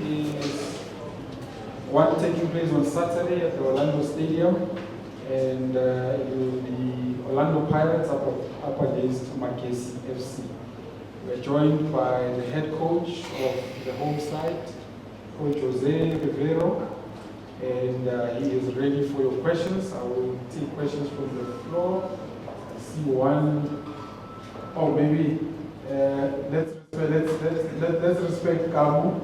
is one taking place on Saturday at the Orlando Stadium, and it will be Orlando Pirates up against Magesi FC. We're joined by the head coach of the home side, Coach Jose Riveiro, and he is ready for your questions. I will take questions from the floor. I see one. Oh, maybe let's respect Kamu.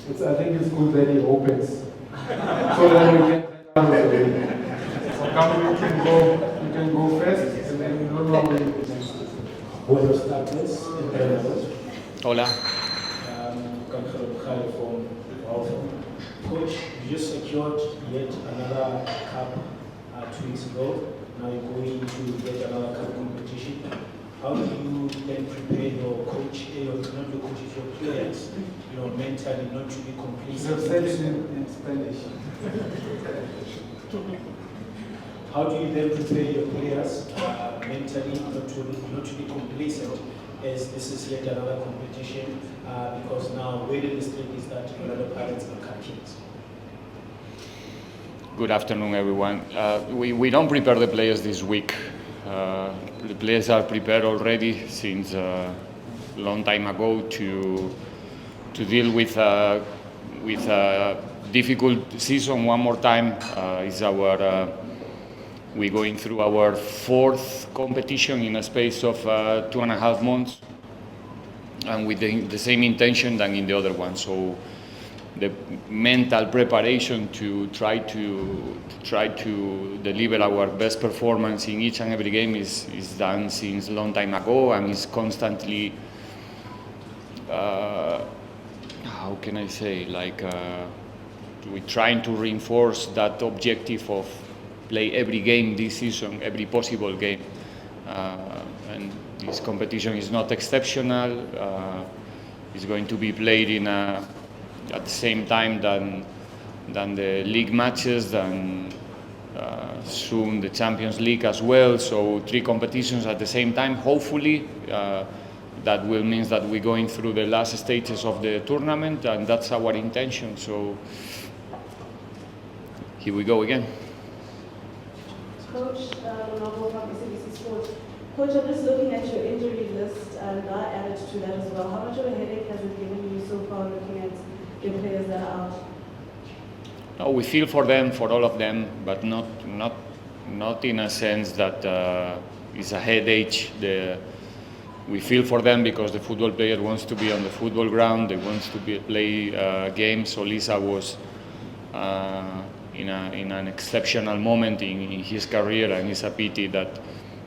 I think it's good that he opens, so that we get out of the way. So Kamu, you can go first, and then you don't know where you can. Buenos tardes, Hola. Coach, you just secured yet another cup 2 weeks ago. Now you're going to get another cup competition. How do you then prepare your coach, not your coaches, your players, mentally not to be complacent? You said it in Spanish. How do you then prepare your players mentally not to be complacent, as this is yet another competition, because now where the mistake is that the Pirates are captains? Good afternoon, everyone. We don't prepare the players this week. The players are prepared already since a long time ago to deal with a difficult season. One more time we're going through our fourth competition in a space of 2.5 months, and with the same intention than in the other one. So the mental preparation to try to deliver our best performance in each and every game is done since a long time ago, and is constantly how can I say, we're trying to reinforce that objective of play every game this season, every possible game, and this competition is not exceptional. It's going to be played at the same time than the league matches, than soon the Champions League as well. So 3 competitions at the same time. Hopefully, that will mean that we're going through the last stages of the tournament, and that's our intention. So here we go again. Coach, Ronaldo from SABC Sports. Coach, I'm just looking at your injury list, and I added to that as well. How much of a headache has it given you so far looking at your players that are out? No, we feel for them, for all of them, but not in a sense that it's a headache. We feel for them because the football player wants to be on the football ground. They want to play games. Olisa was in an exceptional moment in his career, and it's a pity that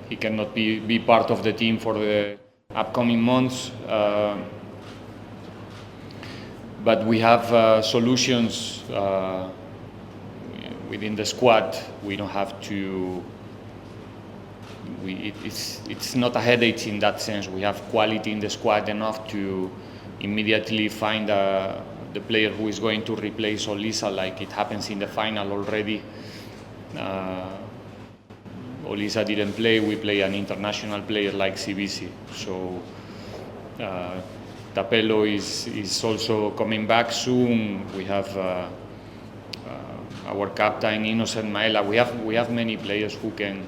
he cannot be part of the team for the upcoming months. But we have solutions within the squad. We don't have to. It's not a headache in that sense. We have quality in the squad enough to immediately find the player who is going to replace Olisa, like it happens in the final already. Olisa didn't play. We play an international player like CBC. So Tapelo is also coming back soon. We have our captain Innocent Maela. We have many players who can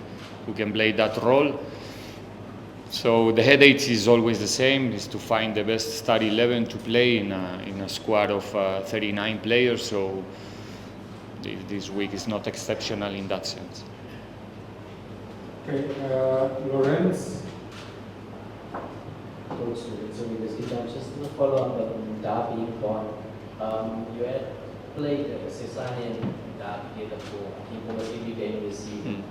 play that role. So the headache is always the same: is to find the best start 11 to play in a squad of 39 players. So this week is not exceptional in that sense. Okay, Lorenz. So just to follow up on Ndah being born, you had played Sesane and Ndah together for, I think, almost every game this season.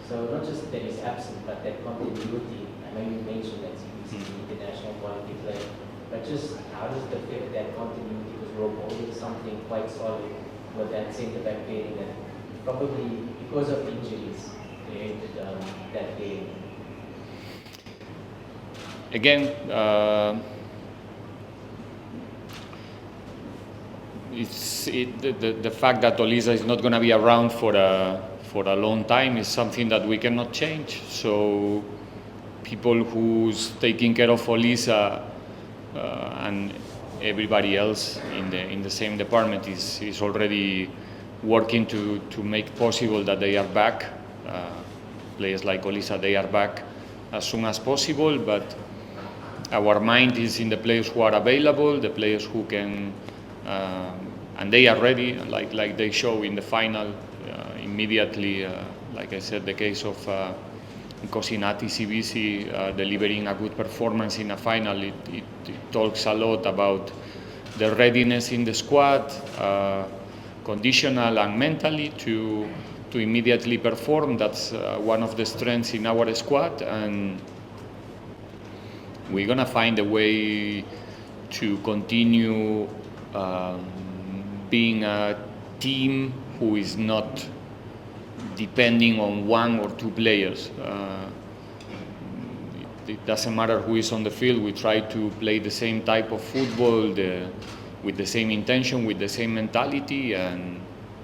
So not just that he's absent, but that continuity. I know you mentioned that he's an international quality player, but just how does it affect that continuity? Because we're holding something quite solid with that centre back pairing that probably because of injuries they ended that game. Again, the fact that Olisa is not going to be around for a long time is something that we cannot change. So people who's taking care of Olisa and everybody else in the same department is already working to make possible that they are back. Players like Olisa, they are back as soon as possible, but our mind is in the players who are available, the players who can, and they are ready, like they show in the final immediately. Like I said, the case of Cosinati CBC delivering a good performance in a final, it talks a lot about the readiness in the squad, conditional and mentally, to immediately perform. That's one of the strengths in our squad, and we're gonna find a way to continue being a team who is not depending on one or two players. It doesn't matter who is on the field. We try to play the same type of football, with the same intention, with the same mentality, and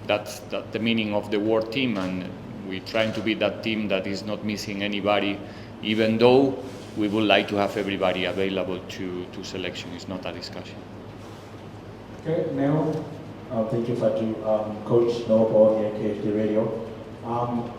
that's the meaning of the word team. And we're trying to be that team that is not missing anybody, even though we would like to have everybody available to selection. It's not a discussion. Okay, now. Thank you, Fatu. Coach Noah Paul here, KFD Radio.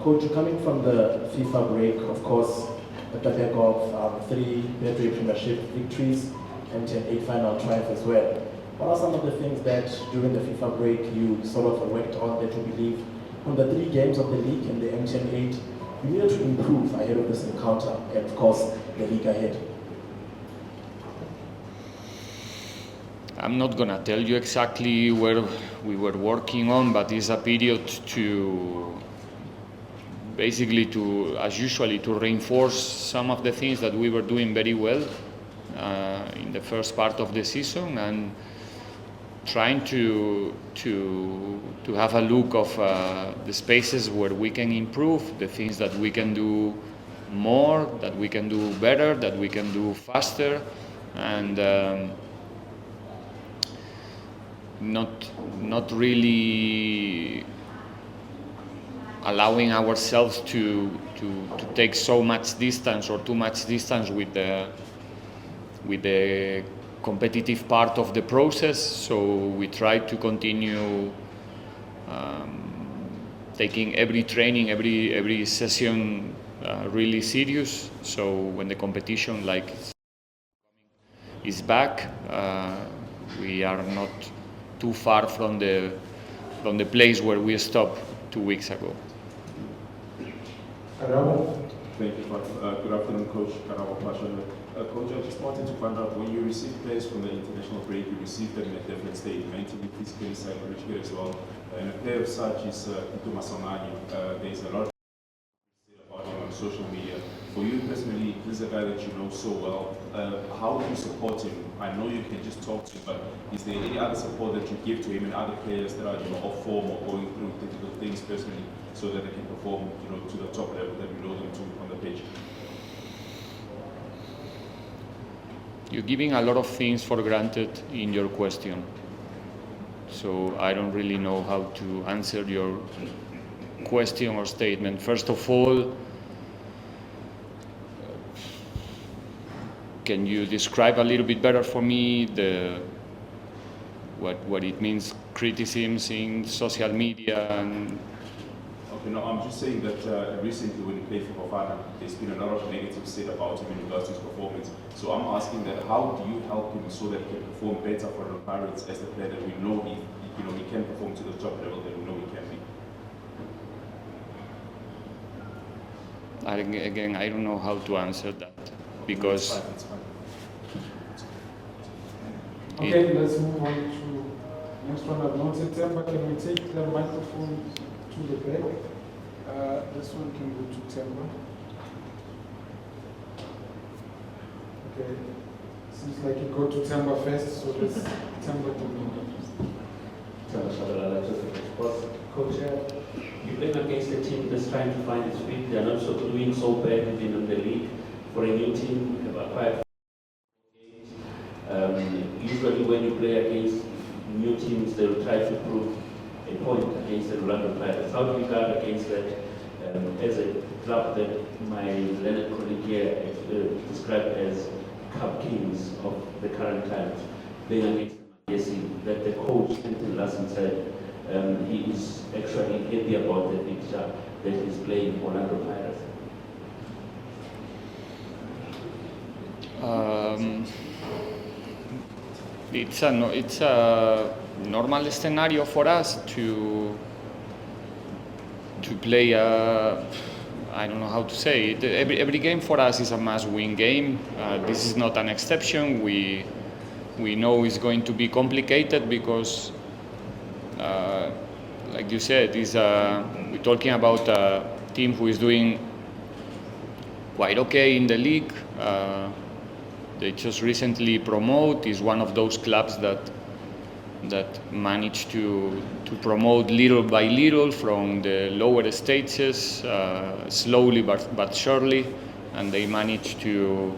Coach, coming from the FIFA break, of course, at the back of 3 Betway Premiership victories and 8 final triumphs as well. What are some of the things that during the FIFA break you sort of worked on that you believe on the 3 games of the league and the MTN 8 you needed to improve ahead of this encounter and of course the league ahead? I'm not gonna tell you exactly where we were working on, but it's a period to basically as usually, to reinforce some of the things that we were doing very well in the first part of the season, and trying to have a look of the spaces where we can improve, the things that we can do more, that we can do better, that we can do faster, and not really allowing ourselves to take so much distance or too much distance with the competitive part of the process. So we try to continue taking every training, every session really serious. So when the competition is back, we are not too far from the place where we stopped 2 weeks ago. Thank you, good afternoon, Coach. Coach, I just wanted to find out, when you receive players from the international break, you receive them in a different state, mentally, physically, psychologically as well. And a player of such is Tito. There's a lot to say about him on social media. For you personally, this is a guy that you know so well. How do you support him? I know you can just talk to him, but is there any other support that you give to him and other players that are off form or going through difficult things personally, so that they can perform to the top level that we know them to on the pitch? You're giving a lot of things for granted in your question, so I don't really know how to answer your question or statement. First of all, can you describe a little bit better for me what it means, criticisms in social media? And okay, no, I'm just saying that recently when he played for Bafana, there's been a lot of negative said about him in regards to his performance. So I'm asking that, how do you help him so that he can perform better for the Pirates as the player that we know he can perform to the top level that we know he can be? Again, I don't know how to answer that, because It's fine. Okay, let's move on to next one. I've noted Temba. Can we take the microphone to the back? This one can go to Temba. Okay, seems like you go to Temba first, so let's Temba to me. Coach, you're playing against a team that's trying to find its feet. They're not doing so bad within the league. For a new team, about 5 games. Usually when you play against new teams, they will try to prove a point against the Orlando Pirates. How do you guard against that as a club that my learned colleague here described as cup kings of the current times? playing against Magesi, that the coach, Anton Larsen, said he is actually happy about the picture that he's playing Orlando Pirates? It's a normal scenario for us to play. I don't know how to say it. Every game for us is a must-win game. This is not an exception. We know it's going to be complicated because, like you said, we're talking about a team who is doing quite okay in the league. They just recently promote. Is one of those clubs that managed to promote little by little from the lower stages, slowly but surely, and they managed to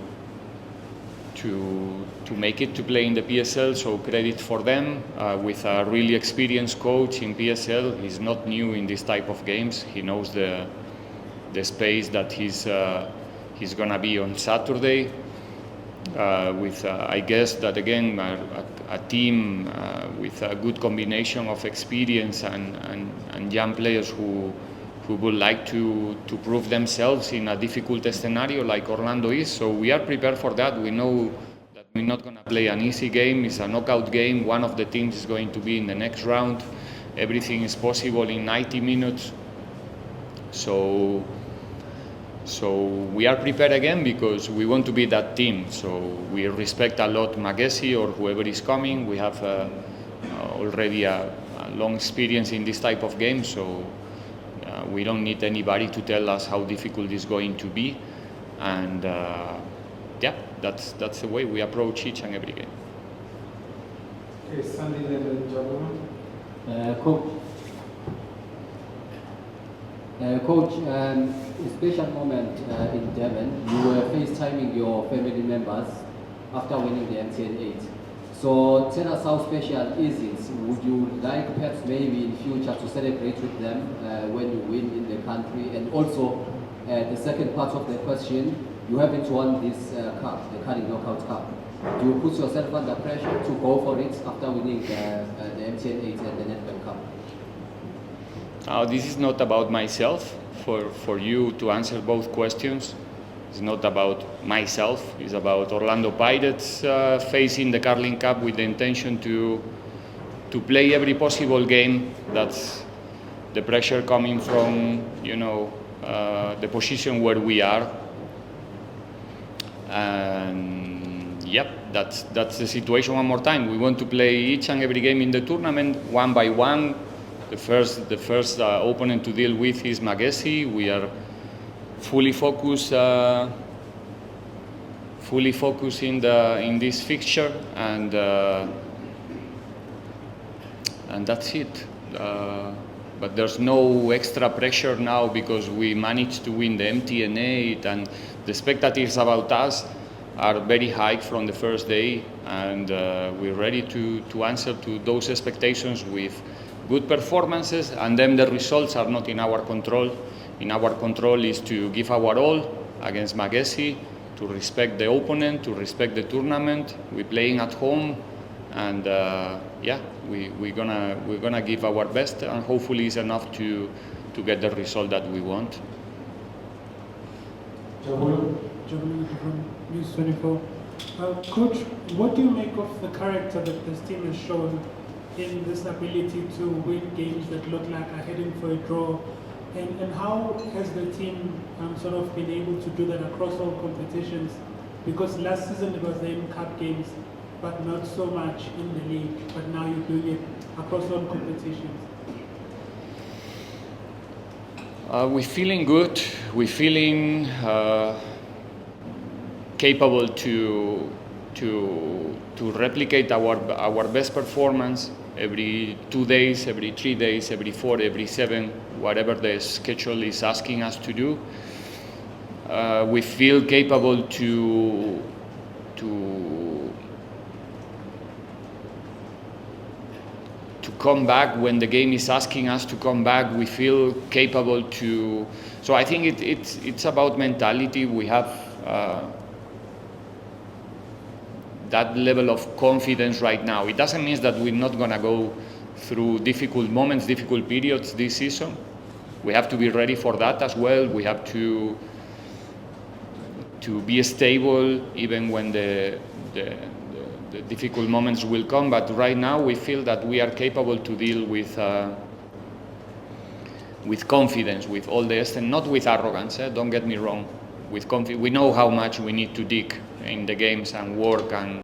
make it to play in the PSL. So credit for them. With a really experienced coach in PSL, he's not new in this type of games. He knows the space that he's gonna be on Saturday. With I guess that again a team with a good combination of experience and young players who would like to prove themselves in a difficult scenario like Orlando is. So we are prepared for that. We know that we're not going to play an easy game. It's a knockout game. One of the teams is going to be in the next round. Everything is possible in 90 minutes. So we are prepared again because we want to be that team. So we respect a lot Magesi or whoever is coming. We have already a long experience in this type of game, so we don't need anybody to tell us how difficult it's going to be. And yeah, that's the way we approach each and every game. Okay, Sandy, then gentlemen. Coach, a special moment in Devon, you were FaceTiming your family members after winning the MTN 8. So tell us how special is it? Would you like perhaps maybe in future to celebrate with them when you win in the country? And also, the second part of the question, you haven't won this cup, the Carling Knockout Cup. Do you put yourself under pressure to go for it after winning the MTN 8 and the Nedbank Cup? This is not about myself. For you to answer both questions, it's not about myself. It's about Orlando Pirates facing the Carling Cup with the intention to play every possible game. That's the pressure coming from the position where we are. And yep, that's the situation. One more time, we want to play each and every game in the tournament one by one. The first opponent to deal with is Magesi. We are fully focused in this fixture, and that's it. But there's no extra pressure now because we managed to win the MTN 8, and the expectations about us are very high from the first day, and we're ready to answer to those expectations with good performances. And then the results are not in our control. In our control is to give our all against Magesi, to respect the opponent, to respect the tournament. We're playing at home, and yeah, we're gonna give our best, and hopefully it's enough to get the result that we want. John from News 24. Coach, what do you make of the character that this team has shown in this ability to win games that look like are heading for a draw? And how has the team sort of been able to do that across all competitions? Because last season it was the cup games, but not so much in the league. But now you're doing it across all competitions. We're feeling good. We're feeling capable to replicate our best performance every 2 days, every 3 days, every 4, every 7, whatever the schedule is asking us to do. We feel capable to come back when the game is asking us to come back. We feel capable to. So I think it's about mentality. We have that level of confidence right now. It doesn't mean that we're not going to go through difficult moments, difficult periods this season. We have to be ready for that as well. We have to be stable even when the difficult moments will come. But right now we feel that we are capable to deal with confidence, with all the and not with arrogance. Don't get me wrong. With we know how much we need to dig in the games and work, and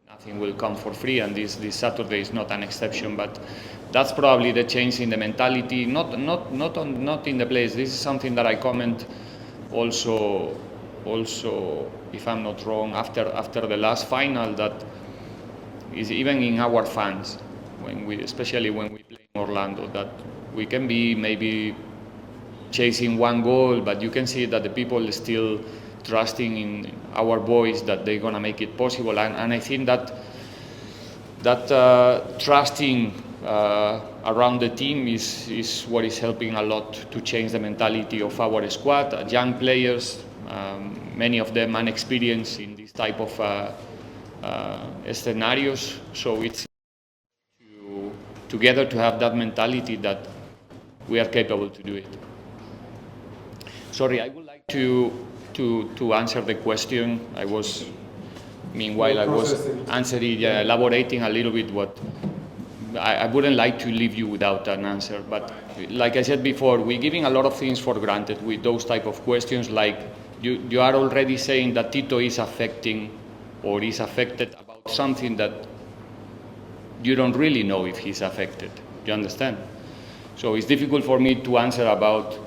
nothing will come for free. And this Saturday is not an exception. But that's probably the change in the mentality, not in the players. This is something that I comment also, if I'm not wrong, after the last final, that is even in our fans, especially when we play in Orlando, that we can be maybe chasing one goal, but you can see that the people are still trusting in our boys that they're gonna make it possible, and I think that trusting around the team is what is helping a lot to change the mentality of our squad. Young players, many of them unexperienced in this type of scenarios, so it's together to have that mentality that we are capable to do it. Sorry, I would like to answer the question. Meanwhile I was answering, elaborating a little bit what I wouldn't like to leave you without an answer. But like I said before, we're giving a lot of things for granted with those type of questions. Like you are already saying that Tito is affecting or is affected about something that you don't really know if he's affected. You understand? So it's difficult for me to answer about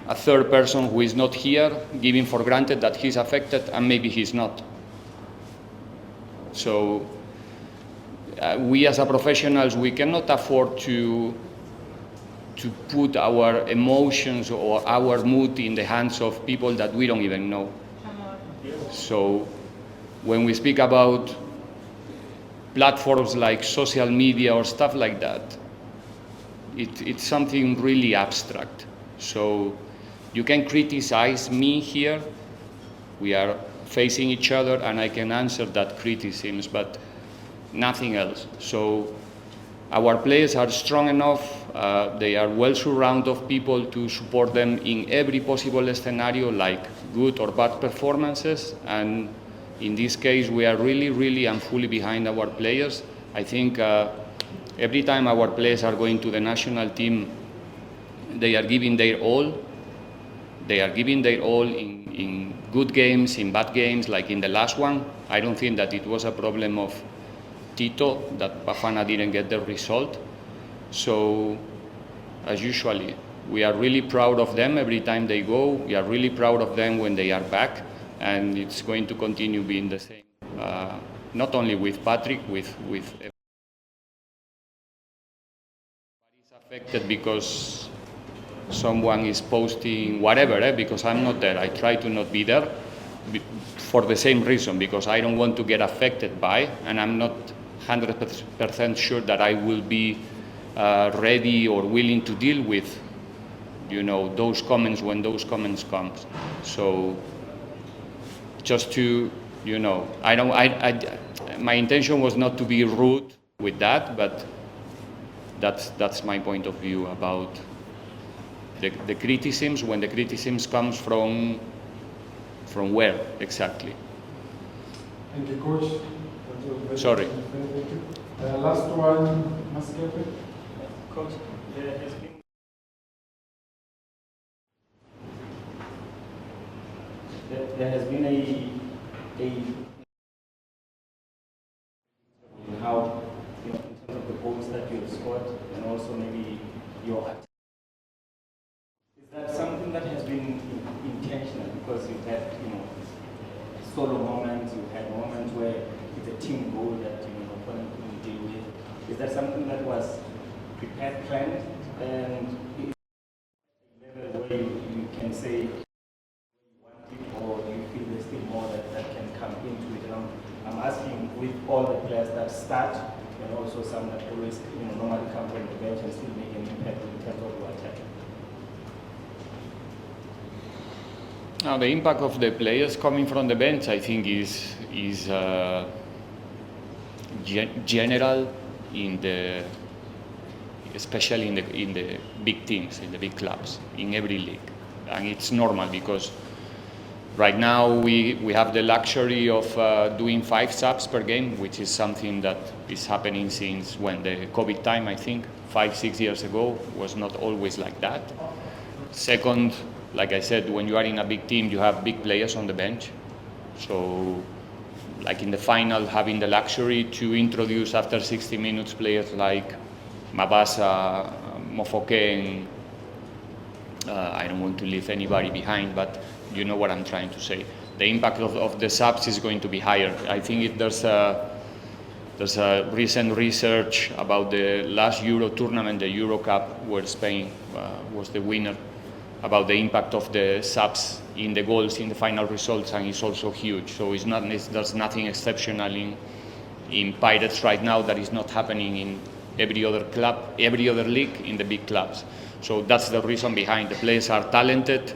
a third person who is not here, giving for granted that he's affected and maybe he's not. So we as a professionals, we cannot afford to put our emotions or our mood in the hands of people that we don't even know. So when we speak about platforms like social media or stuff like that, it's something really abstract. So you can criticize me here, we are facing each other, and I can answer that criticisms, but nothing else. So our players are strong enough, they are well surrounded of people to support them in every possible scenario, like good or bad performances, and in this case we are really and fully behind our players. I think every time our players are going to the national team, they are giving their all. They are giving their all in good games, in bad games, like in the last one. I don't think that it was a problem of Tito that Bafana didn't get the result. So, as usually, we are really proud of them every time they go. We are really proud of them when they are back, and it's going to continue being the same. Not only with Patrick, with everybody is affected because someone is posting whatever, because I'm not there. I try to not be there for the same reason, because I don't want to get affected by, and I'm not 100% sure that I will be ready or willing to deal with, those comments when those comments come. So just to, my intention was not to be rude with that, but that's my point of view about the criticisms, when the criticisms comes from where exactly. Thank you, Coach. Sorry. Last one, Magesi. Coach, there has been how, in terms of the goals that you have scored, and also maybe your attack. Is that something that has been intentional? Because you've had, solo moments, you've had moments where it's a team goal that the opponent couldn't deal with. Is that something that was prepared, planned, and level where you can say you want it, or do you feel there's still more that can come into it? And I'm asking, with all the players that start, and also some that always normally come from the bench and still make an impact in terms of your attack. Now, the impact of the players coming from the bench, I think, is general especially in the big teams, in the big clubs, in every league, and it's normal because right now we have the luxury of doing 5 subs per game, which is something that is happening since when the COVID time, I think, 5-6 years ago, was not always like that. Second, like I said, when you are in a big team, you have big players on the bench. So, like in the final, having the luxury to introduce after 60 minutes players like Mabasa, Mofoke, and I don't want to leave anybody behind, but you know what I'm trying to say. The impact of the subs is going to be higher. I think there's a recent research about the last Euro tournament, the Euro Cup, where Spain was the winner, about the impact of the subs in the goals in the final results, and it's also huge. So there's nothing exceptional in Pirates right now that is not happening in every other club, every other league in the big clubs. So that's the reason behind. The players are talented.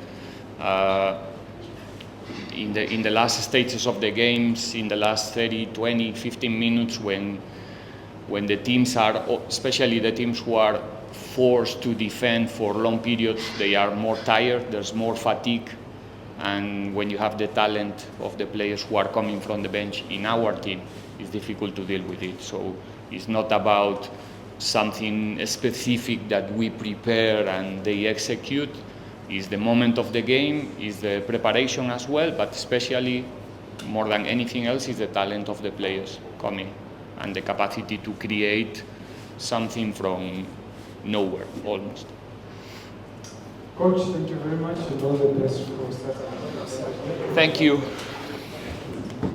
In the last stages of the games, in the last 30, 20, 15 minutes, when the teams are, especially the teams who are forced to defend for long periods, they are more tired, there's more fatigue, and when you have the talent of the players who are coming from the bench in our team, it's difficult to deal with it. So it's not about something specific that we prepare and they execute. It's the moment of the game, is the preparation as well, but especially more than anything else is the talent of the players coming and the capacity to create something from nowhere, almost. Coach, thank you very much, and all the best for Saturday. Thank you.